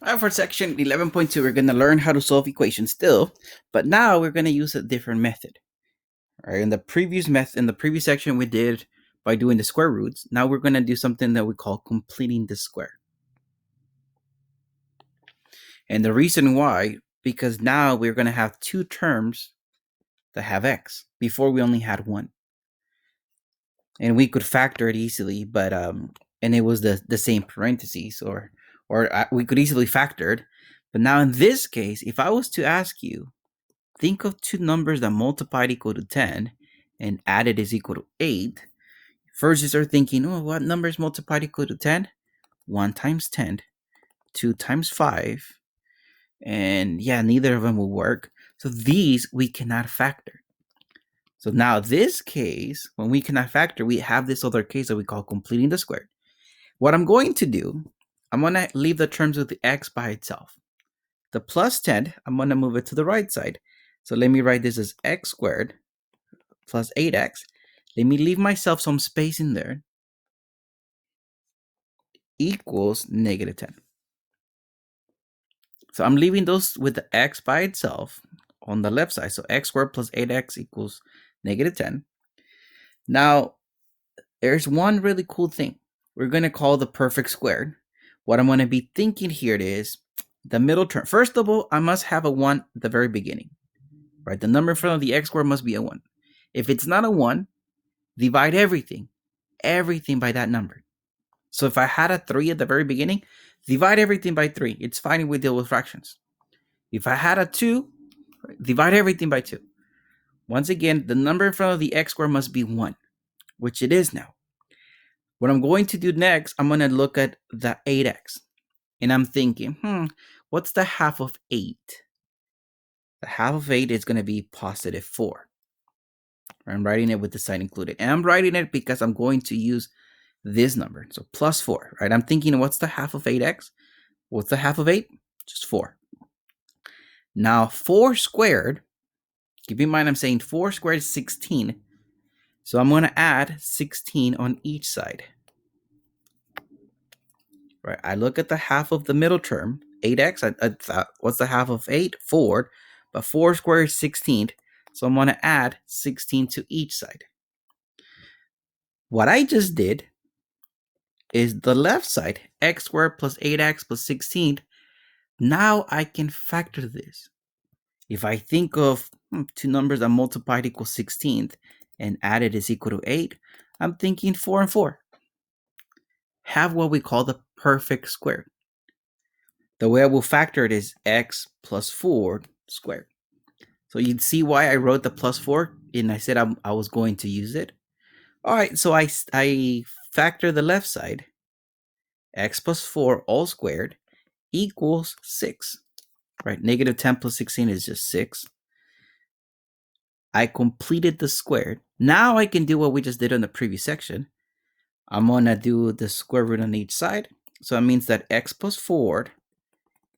All right, for section 11.2, we're going to learn how to solve equations still, but now we're going to use a different method. All right, in the previous section we did by doing the square roots. Now we're going to do something that we call completing the square. And the reason why, because now we're going to have two terms that have x. Before we only had one. And we could factor it easily, but and it was the same parentheses, or we could easily factor it. But now in this case, if I was to ask you, think of two numbers that multiplied equal to 10 and added is equal to 8. First you start thinking, oh, what numbers multiplied equal to 10? 1 times 10, 2 times 5, and yeah, neither of them will work. So these we cannot factor. So now this case, when we cannot factor, we have this other case that we call completing the square. What I'm going to do, I'm going to leave the terms of the x by itself. The plus 10, I'm going to move it to the right side. So let me write this as x squared plus 8x. Let me leave myself some space in there. Equals negative 10. So I'm leaving those with the x by itself on the left side. So x squared plus 8x equals negative 10. Now, there's one really cool thing. We're going to call the perfect square. What I'm going to be thinking here is the middle term. First of all, I must have a 1 at the very beginning. Right? The number in front of the x squared must be a 1. If it's not a 1, divide everything by that number. So if I had a 3 at the very beginning, divide everything by 3. It's fine if we deal with fractions. If I had a 2, divide everything by 2. Once again, the number in front of the x squared must be 1, which it is now. What I'm going to do next, I'm going to look at the 8x. And I'm thinking, what's the half of 8? The half of 8 is going to be positive 4. I'm writing it with the sign included. And I'm writing it because I'm going to use this number. So plus 4, right? I'm thinking, what's the half of 8x? What's the half of 8? Just 4. Now, 4 squared, keep in mind I'm saying 4 squared is 16. So I'm going to add 16 on each side. Right? I look at the half of the middle term, 8x. I thought, what's the half of 8? 4. But 4 squared is 16. So I'm going to add 16 to each side. What I just did is the left side, x squared plus 8x plus 16. Now I can factor this. If I think of two numbers that multiplied equals 16 and added is equal to 8, I'm thinking 4 and 4 have what we call the perfect square. The way I will factor it is x plus 4 squared. So you'd see why I wrote the plus 4 and I said I was going to use it. All right, so I factor the left side, x plus 4 all squared equals 6. Right, negative 10 plus 16 is just 6. I completed the square. Now I can do what we just did in the previous section. I'm going to do the square root on each side. So it means that x plus 4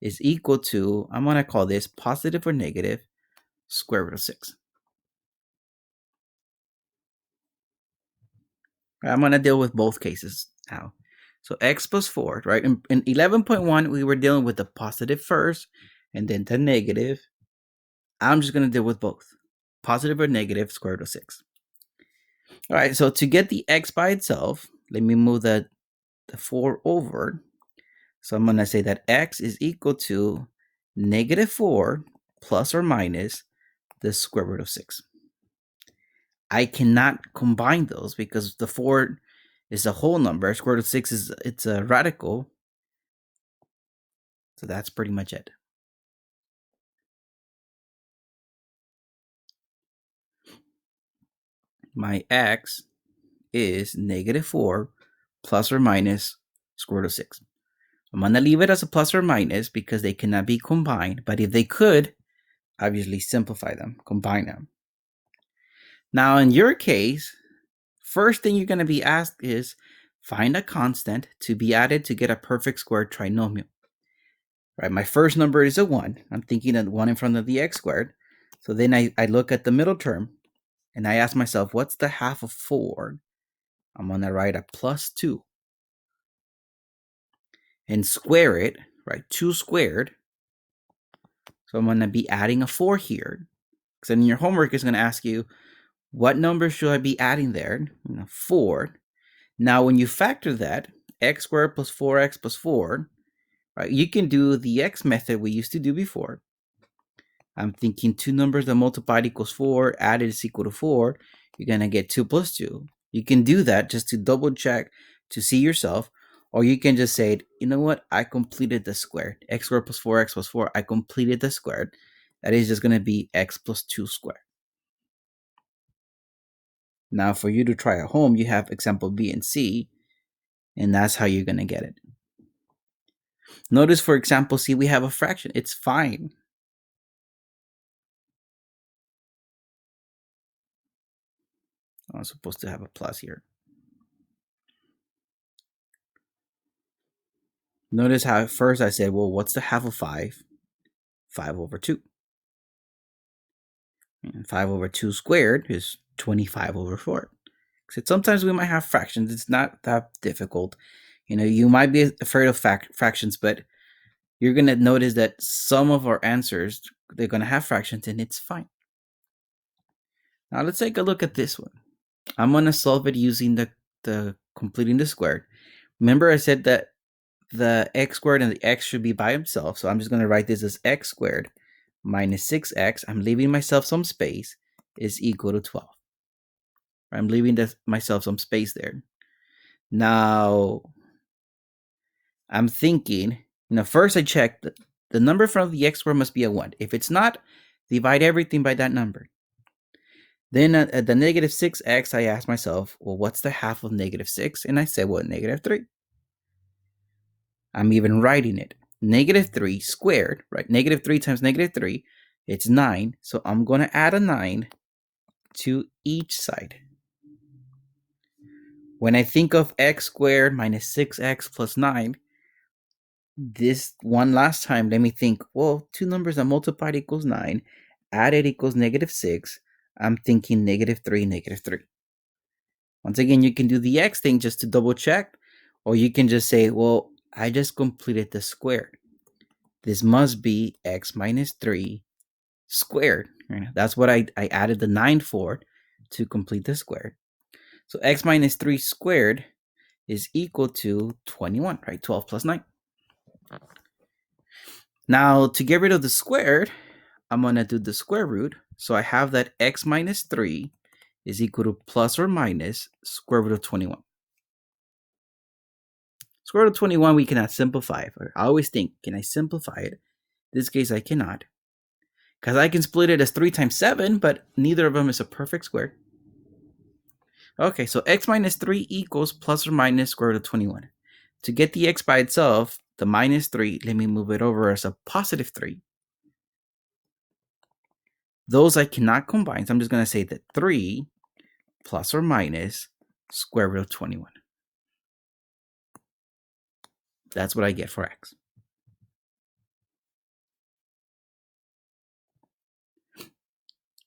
is equal to, I'm going to call this positive or negative square root of 6. I'm going to deal with both cases now. So x plus 4, right? In 11.1, we were dealing with the positive first and then the negative. I'm just going to deal with both. Positive or negative square root of 6. All right, so to get the x by itself, let me move the 4 over. So I'm going to say that x is equal to negative 4 plus or minus the square root of 6. I cannot combine those because the 4 is a whole number. Square root of 6 it's a radical. So that's pretty much it. My x is negative 4 plus or minus square root of 6. I'm going to leave it as a plus or minus because they cannot be combined. But if they could, obviously simplify them, combine them. Now, in your case, first thing you're going to be asked is find a constant to be added to get a perfect squared trinomial. Right, my first number is a 1. I'm thinking of 1 in front of the x squared. So then I look at the middle term and I ask myself, what's the half of 4? I'm going to write a plus 2 and square it. right? 2 squared. So I'm going to be adding a 4 here. Because then your homework is going to ask you, what number should I be adding there? 4. Now, when you factor that, x squared plus 4x plus 4, right, you can do the x method we used to do before. I'm thinking two numbers that multiplied equals 4, added is equal to 4. You're going to get 2 plus 2. You can do that just to double check to see yourself. Or you can just say, you know what? I completed the squared. X squared plus 4x plus 4. I completed the squared. That is just going to be x plus 2 squared. Now, for you to try at home, you have example B and C. And that's how you're going to get it. Notice, for example, C, we have a fraction. It's fine. I'm supposed to have a plus here. Notice how at first I said, well, what's the half of 5? 5 over 2. And 5 over 2 squared is 25 over 4. So sometimes we might have fractions. It's not that difficult. You might be afraid of fractions, but you're going to notice that some of our answers, they're going to have fractions, and it's fine. Now let's take a look at this one. I'm going to solve it using the completing the squared. Remember I said that the x squared and the x should be by themselves. So I'm just going to write this as x squared minus 6x. I'm leaving myself some space is equal to 12. I'm leaving myself some space there. Now, I'm thinking, first I checked the number in front of the x squared must be a 1. If it's not, divide everything by that number. Then at the negative 6x, I asked myself, well, what's the half of negative 6? And I said, well, negative 3. I'm even writing it. Negative 3 squared, right? Negative 3 times negative 3, it's 9. So I'm going to add a 9 to each side. When I think of x squared minus 6x plus 9, this one last time, let me think, well, two numbers that multiplied equals 9, added equals negative 6. I'm thinking negative 3, negative 3. Once again, you can do the x thing just to double check, or you can just say, well, I just completed the squared. This must be x minus 3 squared. That's what I added the 9 for to complete the squared. So x minus 3 squared is equal to 21, right? 12 plus 9. Now, to get rid of the squared, I'm going to do the square root. So I have that x minus 3 is equal to plus or minus square root of 21. Square root of 21, we cannot simplify. I always think, can I simplify it? In this case, I cannot. Because I can split it as 3 times 7, but neither of them is a perfect square. Okay, so x minus 3 equals plus or minus square root of 21. To get the x by itself, the minus 3, let me move it over as a positive 3. Those I cannot combine, so I'm just going to say that 3 plus or minus square root of 21. That's what I get for x.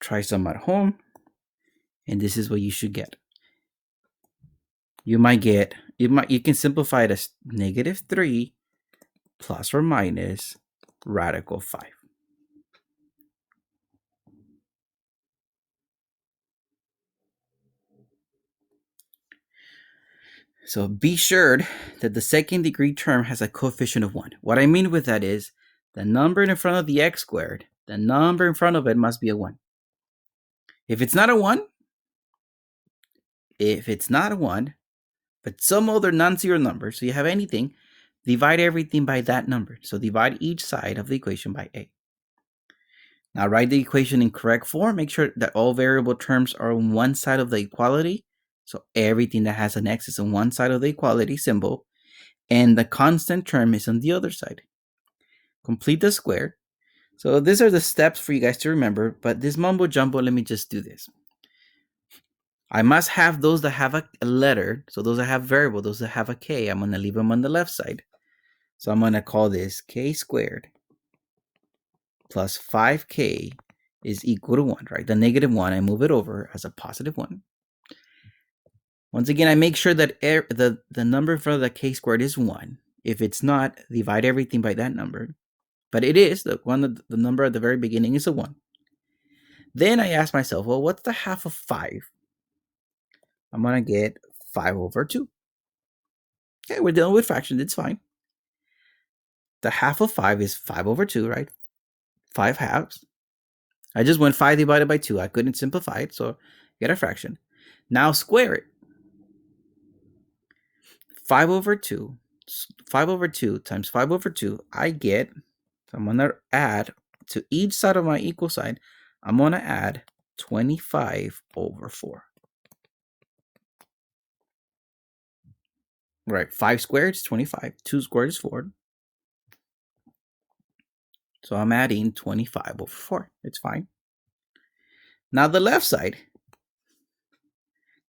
Try some at home, and this is what you should get. You can simplify it as negative 3 plus or minus radical 5. So be sure that the second degree term has a coefficient of 1. What I mean with that is the number in front of the x squared, the number in front of it must be a 1. If it's not a 1, but some other non-zero number, so you have anything, divide everything by that number. So divide each side of the equation by a. Now write the equation in correct form. Make sure that all variable terms are on one side of the equality. So everything that has an x is on one side of the equality symbol, and the constant term is on the other side. Complete the square. So these are the steps for you guys to remember, but this mumbo jumbo, let me just do this. I must have those that have a letter. So those that have variable, those that have a k, I'm going to leave them on the left side. So I'm going to call this k squared plus 5k is equal to 1, right? The negative 1, I move it over as a positive 1. Once again, I make sure that the number in front of the k squared is 1. If it's not, divide everything by that number. But it is, the number at the very beginning is a 1. Then I ask myself, well, what's the half of 5? I'm going to get 5 over 2. Okay, we're dealing with fractions. It's fine. The half of 5 is 5 over 2, right? 5 halves. I just went 5 divided by 2. I couldn't simplify it, so get a fraction. Now square it. 5 over 2. 5 over 2 times 5 over 2, I get, so I'm going to add to each side of my equal sign, I'm going to add 25 over 4. Right, 5 squared is 25. 2 squared is 4. So I'm adding 25 over 4. It's fine. Now the left side,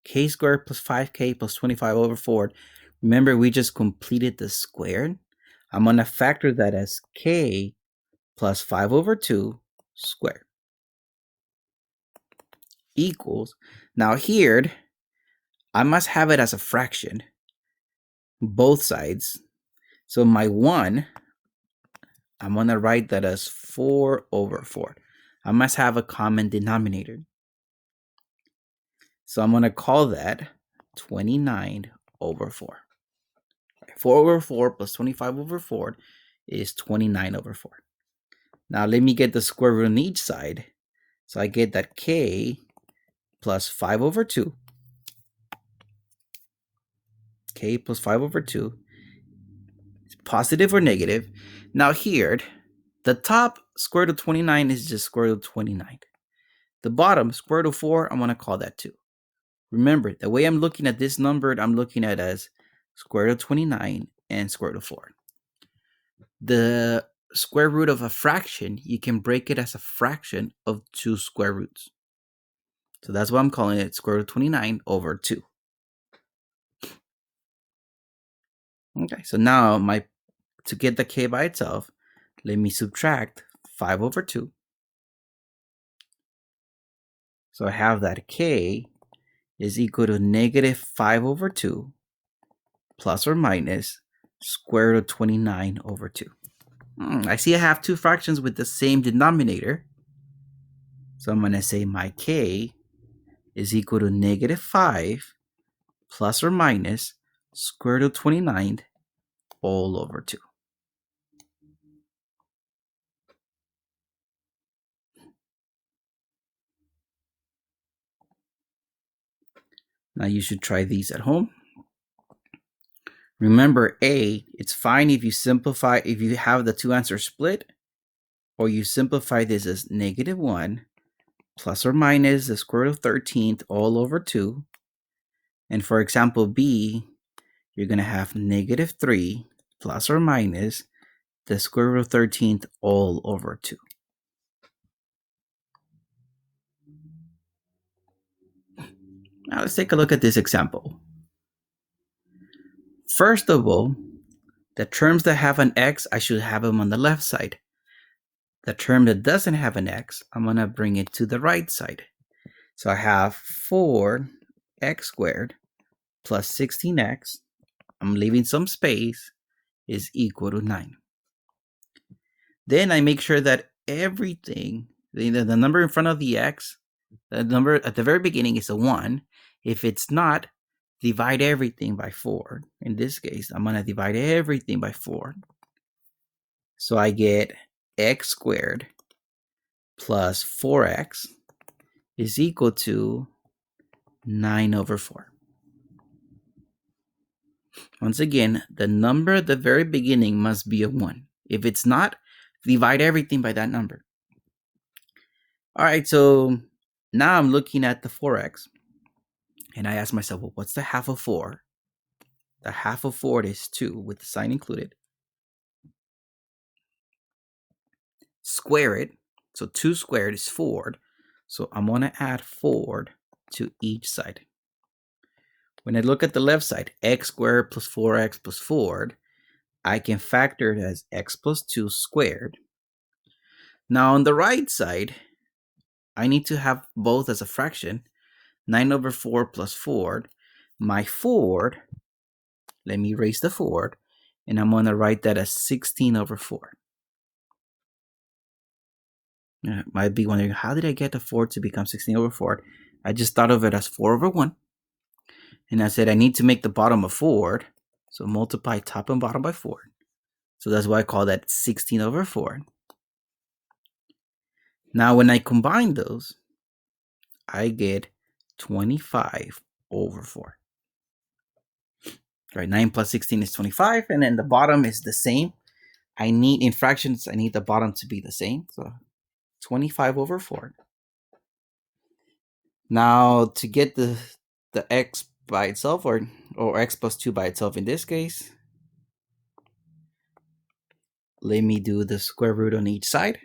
k squared plus 5k plus 25 over 4. Remember, we just completed the squared. I'm going to factor that as k plus 5 over 2 squared equals. Now here, I must have it as a fraction, both sides. So my 1, I'm going to write that as 4 over 4. I must have a common denominator. So I'm going to call that 29 over 4. 4 over 4 plus 25 over 4 is 29 over 4. Now let me get the square root on each side. So I get that k plus 5 over 2. K plus 5 over 2 is positive or negative. Now here, the top square root of 29 is just square root of 29. The bottom, square root of 4, I'm going to call that 2. Remember, the way I'm looking at this number, I'm looking at it as square root of 29 and square root of 4. The square root of a fraction, you can break it as a fraction of 2 square roots. So that's why I'm calling it square root of 29 over 2. Okay, so now to get the k by itself, let me subtract 5 over 2. So I have that k is equal to negative 5 over 2 plus or minus square root of 29 over 2. I see I have two fractions with the same denominator. So I'm going to say my k is equal to negative 5 plus or minus square root of 29 all over 2. Now you should try these at home. Remember, it's fine if you simplify, if you have the two answers split, or you simplify this as negative 1 plus or minus the square root of 13th all over 2. And for example, B, you're going to have negative 3 plus or minus the square root of 13th all over 2. Now let's take a look at this example. First of all, the terms that have an x, I should have them on the left side. The term that doesn't have an x, I'm going to bring it to the right side. So I have 4x squared plus 16x, I'm leaving some space, is equal to 9. Then I make sure that everything, the number in front of the x, the number at the very beginning is a 1. If it's not, divide everything by 4. In this case, I'm going to divide everything by 4. So I get x squared plus 4x is equal to 9 over 4. Once again, the number at the very beginning must be a 1. If it's not, divide everything by that number. All right, so now I'm looking at the 4x, and I ask myself, well, what's the half of 4? The half of 4 is 2, with the sign included. Square it, so 2 squared is 4. So I'm going to add 4 to each side. When I look at the left side, x squared plus 4x plus 4, I can factor it as x plus 2 squared. Now on the right side, I need to have both as a fraction. 9 over 4 plus 4. My 4, let me erase the 4, and I'm going to write that as 16 over 4. You might be wondering, how did I get the 4 to become 16 over 4? I just thought of it as 4 over 1. And I said I need to make the bottom a 4. So multiply top and bottom by 4. So that's why I call that 16 over 4. Now when I combine those, I get 25 over 4. Right, 9 plus 16 is 25, and then the bottom is the same. I need, in fractions, I need the bottom to be the same. So 25 over 4. Now to get the x by itself, or x plus 2 by itself in this case, let me do the square root on each side.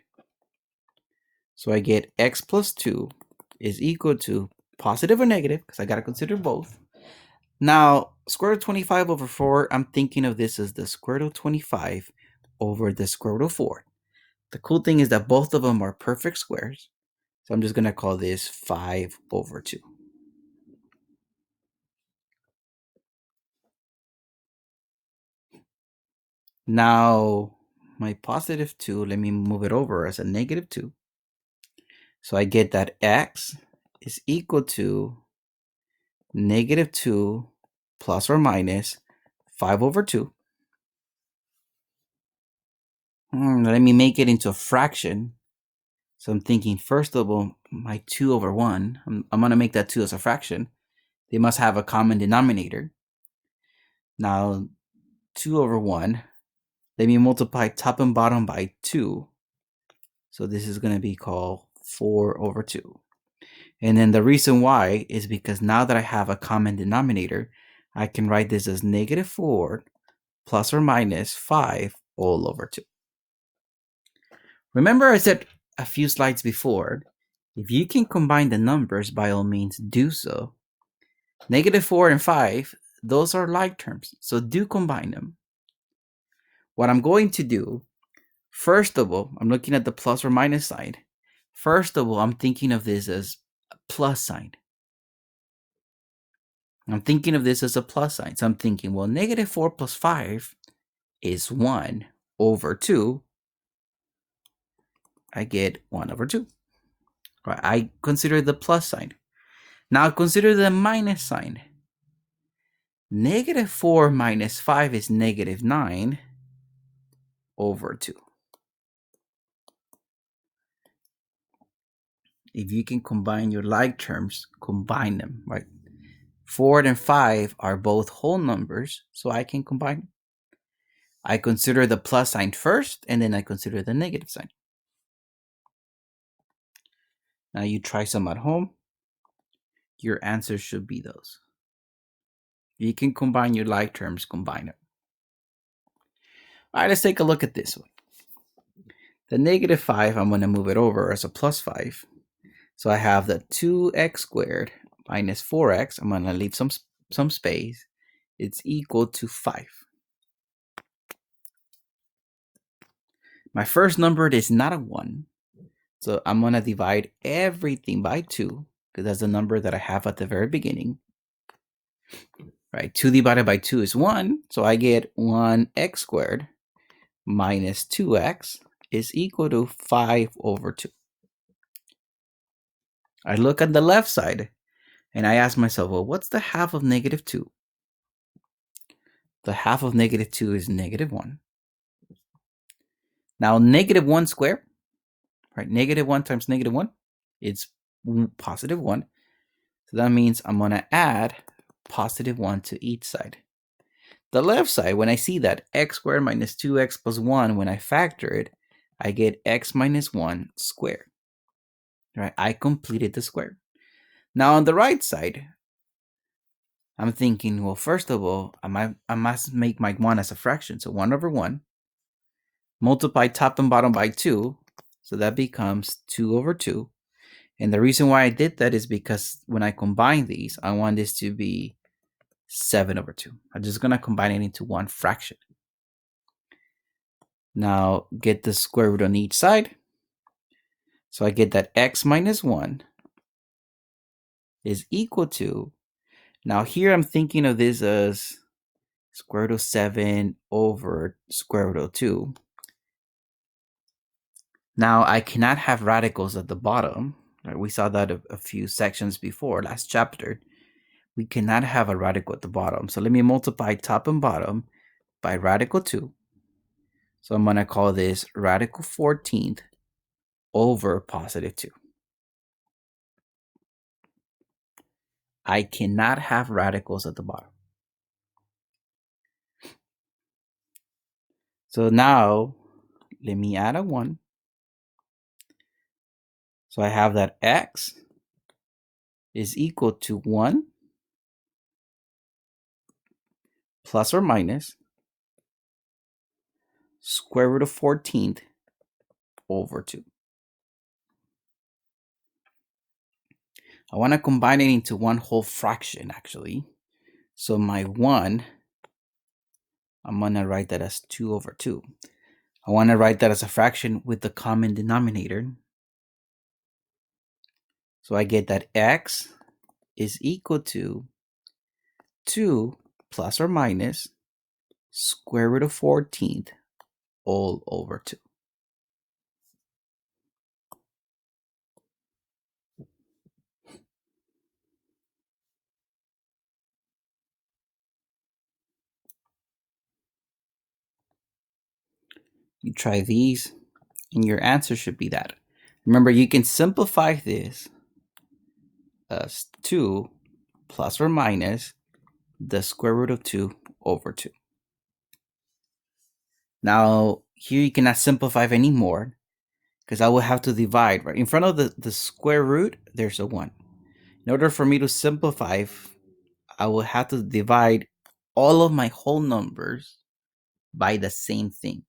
So I get x plus 2 is equal to positive or negative, because I got to consider both. Now, square root of 25 over 4, I'm thinking of this as the square root of 25 over the square root of 4. The cool thing is that both of them are perfect squares. So I'm just going to call this 5 over 2. Now, my positive 2, let me move it over as a negative 2. So I get that x is equal to negative 2 plus or minus 5 over 2. Let me make it into a fraction. So I'm thinking, first of all, my 2 over 1, I'm going to make that 2 as a fraction. They must have a common denominator. Now, 2 over 1, let me multiply top and bottom by 2. So this is going to be called 4 over 2. And then the reason why is because now that I have a common denominator, I can write this as negative 4 plus or minus 5 all over 2. Remember I said a few slides before, if you can combine the numbers, by all means do so. Negative 4 and 5, those are like terms, so do combine them. What I'm going to do, first of all, I'm looking at the plus or minus side. First of all, I'm thinking of this as a plus sign. I'm thinking of this as a plus sign. So I'm thinking, well, negative 4 plus 5 is 1 over 2. I get 1 over 2. Right, I consider the plus sign. Now consider the minus sign. Negative 4 minus 5 is negative 9 over 2. If you can combine your like terms, combine them, right? 4 and 5 are both whole numbers, so I can combine them. I consider the plus sign first, and then I consider the negative sign. Now you try some at home. Your answers should be those. You can combine your like terms, combine them. All right, let's take a look at this one. The negative 5, I'm going to move it over as a plus 5. So I have the 2x squared minus 4x. I'm going to leave some space. It's equal to 5. My first number is not a 1. So I'm going to divide everything by 2, because that's the number that I have at the very beginning. Right, 2 divided by 2 is 1. So I get 1x squared minus 2x is equal to 5 over 2. I look at the left side and I ask myself, well, what's the half of negative 2? The half of negative 2 is negative 1. Now, negative 1 squared, right? Negative 1 times negative 1, it's positive 1. So that means I'm going to add positive 1 to each side. The left side, when I see that x squared minus 2x plus 1, when I factor it, I get x minus 1 squared. Right? I completed the square. Now on the right side, I'm thinking, well, first of all, I must make my 1 as a fraction. So 1 over 1, multiply top and bottom by 2. So that becomes 2 over 2. And the reason why I did that is because when I combine these, I want this to be 7 over 2. I'm just going to combine it into one fraction. Now get the square root on each side. So I get that x minus 1 is equal to, now here I'm thinking of this as square root of 7 over square root of 2. Now, I cannot have radicals at the bottom. Right? We saw that a few sections before, last chapter. We cannot have a radical at the bottom. So let me multiply top and bottom by radical 2. So I'm going to call this radical 14th over positive 2. I cannot have radicals at the bottom. So now, let me add a 1. So I have that x is equal to 1 plus or minus square root of 14th over 2. I want to combine it into one whole fraction, actually. So my 1, I'm going to write that as 2 over 2. I want to write that as a fraction with the common denominator. So I get that x is equal to 2 plus or minus square root of 14th all over 2. You try these, and your answer should be that. Remember, you can simplify this as 2 plus or minus the square root of 2 over 2. Now, here you cannot simplify anymore because I will have to divide. Right in front of the square root, there's a 1. In order for me to simplify, I will have to divide all of my whole numbers by the same thing.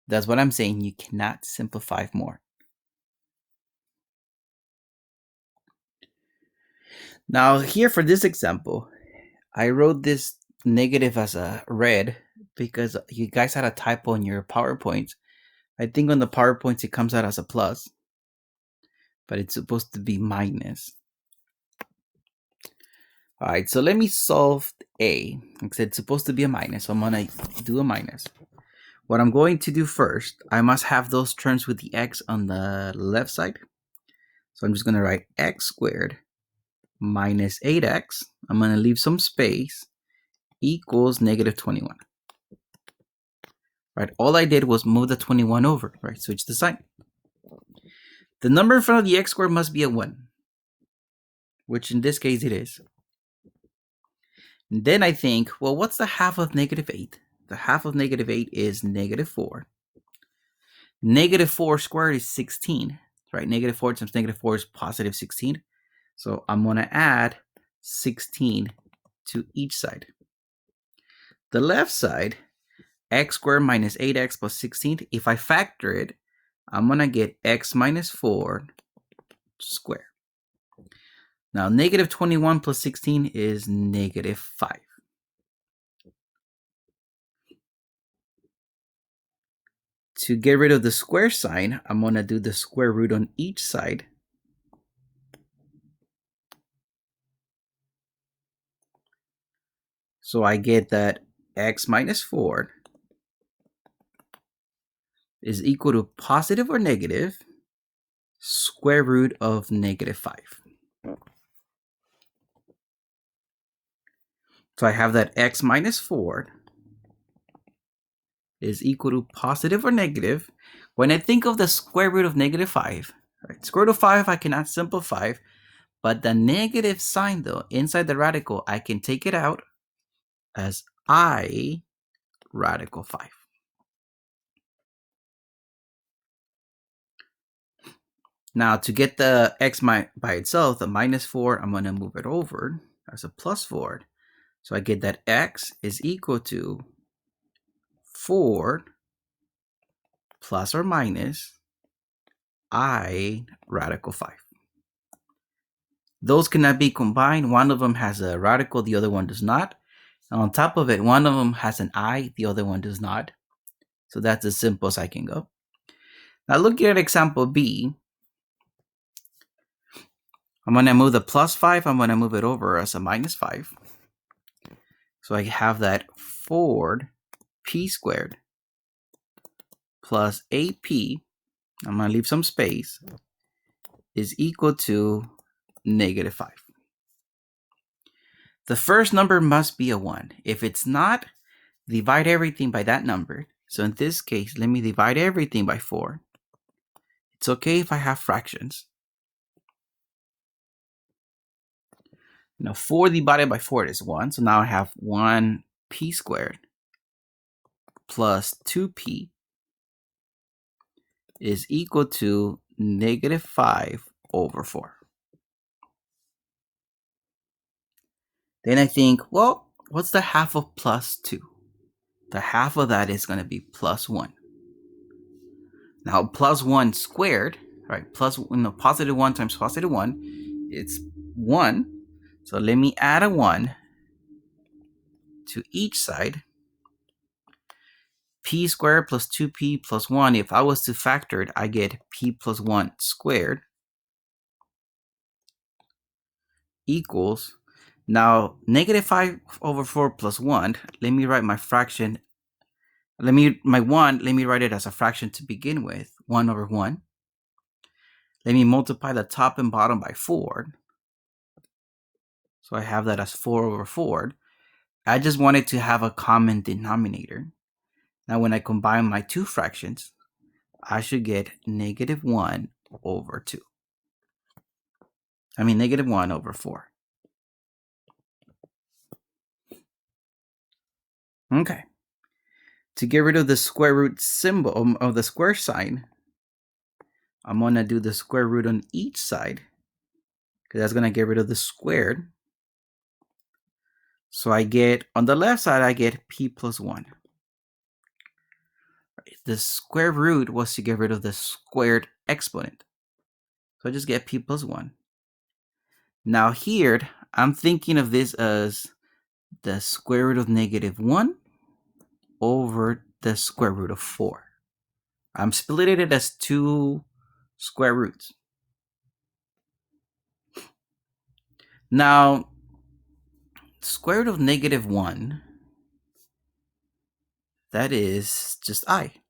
That's what I'm saying. You cannot simplify more. Now, here for this example, I wrote this negative as a red because you guys had a typo in your PowerPoint. I think on the PowerPoint it comes out as a plus, but it's supposed to be minus. All right, so let me solve A. Like I said, it's supposed to be a minus, so I'm going to do a minus. What I'm going to do first, I must have those terms with the x on the left side. So I'm just going to write x squared minus 8x. I'm going to leave some space equals negative 21. Right, all I did was move the 21 over, right? Switch the sign. The number in front of the x squared must be a 1, which in this case it is. And then I think, well, what's the half of negative 8? The half of negative 8 is negative 4. Negative 4 squared is 16, right? Negative 4 times negative 4 is positive 16. So I'm going to add 16 to each side. The left side, x squared minus 8x plus 16. If I factor it, I'm going to get x minus 4 squared. Now, negative 21 plus 16 is negative 5. To get rid of the square sign, I'm going to do the square root on each side. So I get that x minus 4 is equal to positive or negative square root of negative 5. So I have that x minus 4 is equal to positive or negative. When I think of the square root of negative 5, right, square root of 5 I cannot simplify, but the negative sign though, inside the radical, I can take it out as I radical 5. Now to get the x by itself, the minus 4, I'm going to move it over as a plus 4. So I get that x is equal to 4 plus or minus I radical 5. Those cannot be combined. One of them has a radical, the other one does not. And on top of it, one of them has an I, the other one does not. So that's as simple as I can go. Now looking at example B, I'm going to move the plus 5. I'm going to move it over as a minus 5. So I have that 4 p squared plus 8p, I'm going to leave some space, is equal to -5. The first number must be a 1. If it's not, divide everything by that number. So in this case, let me divide everything by 4. It's okay if I have fractions. Now 4 divided by 4 is 1. So now I have 1p squared plus 2p is equal to -5/4. Then I think, well, what's the half of plus 2? The half of that is going to be plus 1. Now plus 1 squared, right? Positive 1 times positive 1, it's 1. So let me add a 1 to each side. P squared plus 2p plus 1. If I was to factor it, I get p plus 1 squared equals, now -5/4 plus 1. Let me write my fraction. Let me write it as a fraction to begin with, 1/1. Let me multiply the top and bottom by 4. So I have that as 4/4. I just wanted to have a common denominator. Now when I combine my two fractions, I should get -1/2. I mean -1/4. Okay. To get rid of the square root symbol of the square sign, I'm going to do the square root on each side, because that's going to get rid of the squared. So I get, on the left side, I get p plus 1. The square root was to get rid of the squared exponent. So I just get p plus 1. Now here, I'm thinking of this as the square root of -1 over the square root of 4. I'm splitting it as 2 square roots. Now, square root of -1, that is just I.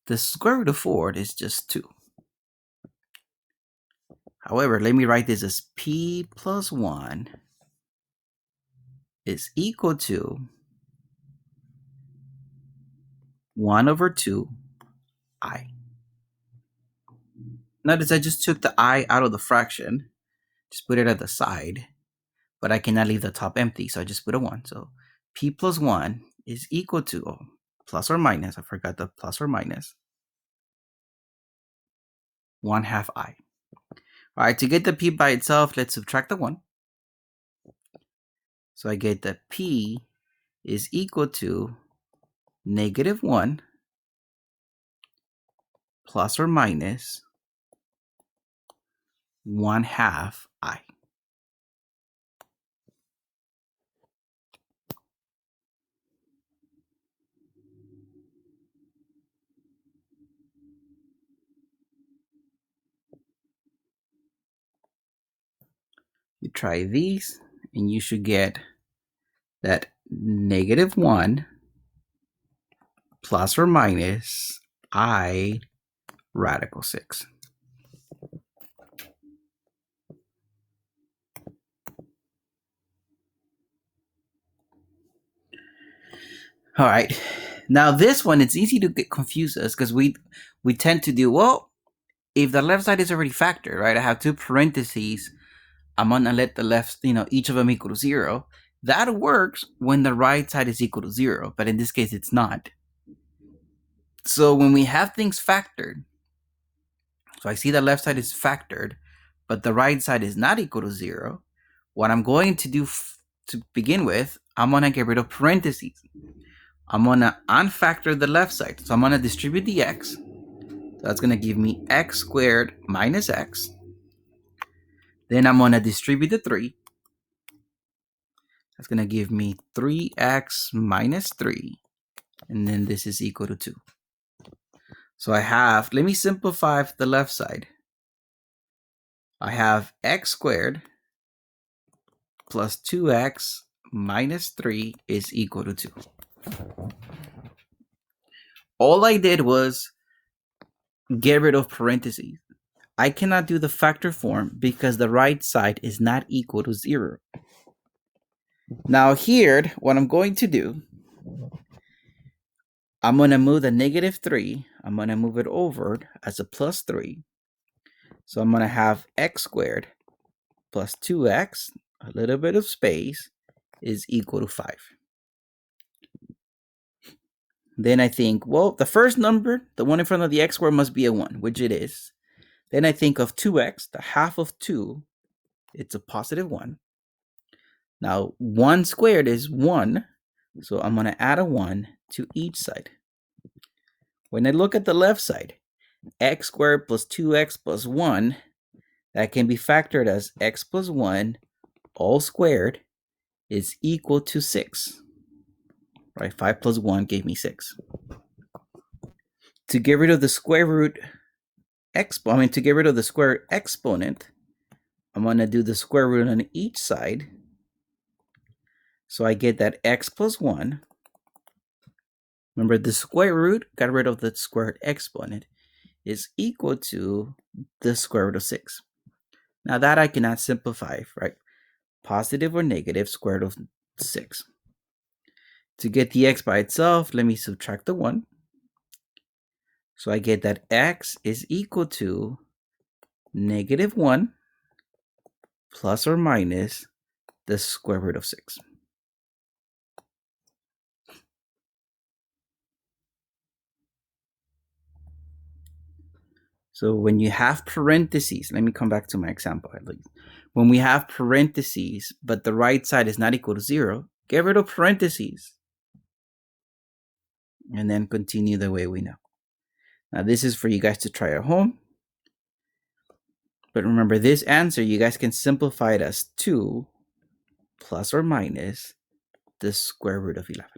The square root of 4 is just 2. However, let me write this as p plus 1 is equal to 1/2 I. Notice I just took the I out of the fraction, just put it at the side, but I cannot leave the top empty, so I just put a 1. So p plus 1 is equal to, plus or minus, I forgot the plus or minus, 1/2 I. All right, to get the p by itself, let's subtract the 1. So I get that p is equal to -1 plus or minus 1/2 I. You try these, and you should get that -1 plus or minus I radical 6. All right. Now this one, it's easy to get confused because we tend to do, well, if the left side is already factored, right? I have 2 parentheses. I'm gonna let the left, each of them equal to 0. That works when the right side is equal to 0, but in this case, it's not. So when we have things factored, so I see the left side is factored, but the right side is not equal to 0, what I'm going to do to begin with, I'm gonna get rid of parentheses. I'm gonna unfactor the left side. So I'm gonna distribute the x. So that's gonna give me x squared minus x. Then I'm gonna distribute the 3. That's gonna give me 3x minus 3. And then this is equal to 2. So I have, let me simplify the left side. I have x squared plus 2x minus 3 is equal to 2. All I did was get rid of parentheses. I cannot do the factor form because the right side is not equal to 0. Now here, what I'm going to do, I'm going to move the negative 3. I'm going to move it over as a plus 3. So I'm going to have x squared plus 2x, a little bit of space, is equal to 5. Then I think, well, the first number, the one in front of the x squared, must be a 1, which it is. Then I think of 2x, the half of 2, it's a positive 1. Now, 1 squared is 1, so I'm going to add a 1 to each side. When I look at the left side, x squared plus 2x plus 1, that can be factored as x plus 1 all squared is equal to 6. Right? 5 plus 1 gave me 6. To get rid of the square root to get rid of the square exponent, I'm going to do the square root on each side. So I get that x plus 1. Remember, the square root got rid of the squared exponent is equal to the square root of 6. Now that I cannot simplify, right? Positive or negative square root of 6. To get the x by itself, let me subtract the 1. So I get that x is equal to negative 1 plus or minus the square root of 6. So when you have parentheses, let me come back to my example at least. When we have parentheses, but the right side is not equal to 0, get rid of parentheses. And then continue the way we know. Now this is for you guys to try at home. But remember, this answer, you guys can simplify it as 2 plus or minus the square root of 11.